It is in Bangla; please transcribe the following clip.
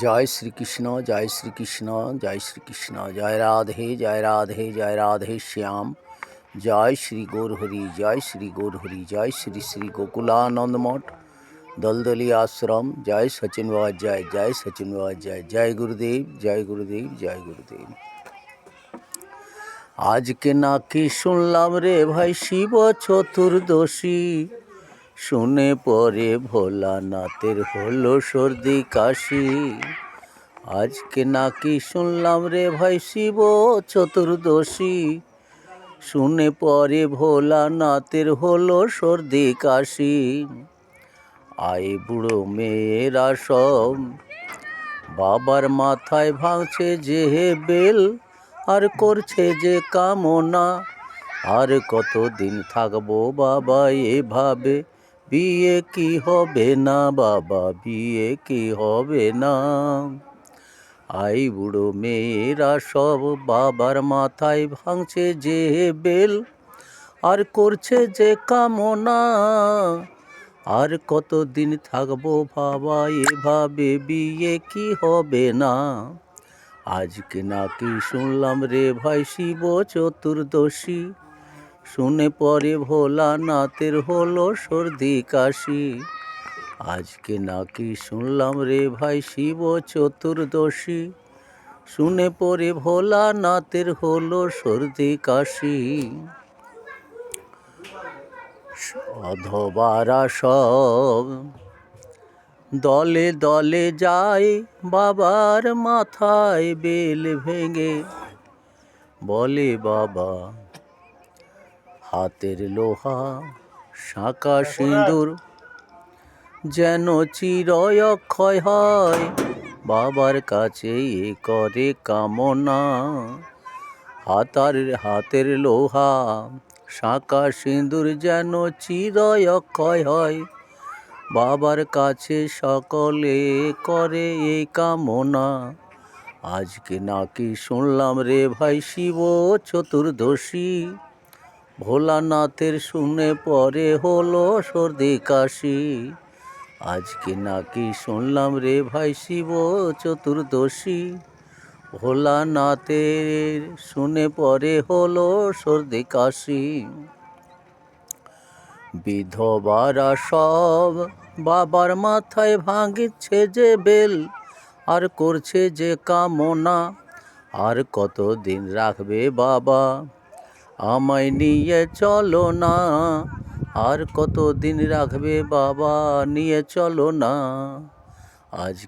জয় শ্রীকৃষ্ণ, জয় শ্রীকৃষ্ণ, জয় শ্রীকৃষ্ণ, জয় রাধে, জয় রাধে, জয় রাধে শ্যাম। জয় শ্রী গৌরহরি, জয় শ্রী গৌরহরি, জয় শ্রী শ্রী গোকুলানন্দ মঠ দলদলি আশ্রম। জয় সচিন বাবা, জয় জয় সচিন বাবা, জয় জয় গুরুদেব, জয় গুরুদেব, জয় গুরুদেব। আজকে নাকি শুনলাম রে ভাই শিব চতুর্দশী, শুনে পরে ভোলানাথের হলো সর্দি কাশি। আজকে নাকি শুনলাম রে ভাই শিব চতুর্দশী, শুনে পরে ভোলানাথের হলো সর্দি কাশি। আয় বুড়ো মেয়েরা সব বাবার মাথায় ভাঙছে যে বেল, আর করছে যে কামনা। আর কতদিন থাকবো বাবা এভাবে, বিয়ে কি হবে না বাবা, বিয়ে কি হবে না। আই বুড়ো মেয়েরা সব বাবার মাথায় ভাঙছে যে বেল, আর করছে যে কামনা। আর কতদিন থাকবো বাবা এভাবে, বিয়ে কি হবে না। আজকে নাকি শুনলাম রে ভাই শিব চতুর্দশী, শুনে পরে ভোলানাথের হলো সর্দি কাশি। আজকে নাকি শুনলাম রে ভাই শিব চতুর্দশী, শুনে পরে ভোলানাথের হলো সর্দি কাশি। অধবারা সব দলে দলে যায় বাবার মাথায় বেল ভেঙে, বলে বাবা হাতের লোহা শাঁকা সিঁদুর যেন চিরই অক্ষয় হয়, বাবার কাছে এ করে কামনা। হাতের লোহা শাঁকা সিঁদুর যেন চিরই অক্ষয় হয়, বাবার কাছে সকলে করে এই কামনা। আজকে নাকি শুনলাম রে ভাই শিব চতুর্দশী, ভোলানাথের শুনে পরে হলো সর্দি কাশি। আজকে নাকি শুনলাম রে ভাই শিব চতুর্দশী, ভোলানাথের শুনে পরে হলো সর্দি কাশি। বিধবারা সব বাবার মাথায় ভাঙছে যে বেল, আর করছে যে কামনা। আর কতদিন রাখবে বাবা আমায় নিয়ে চলো না, আর কতদিন রাখবে বাবা নিয়ে চলো না। আজ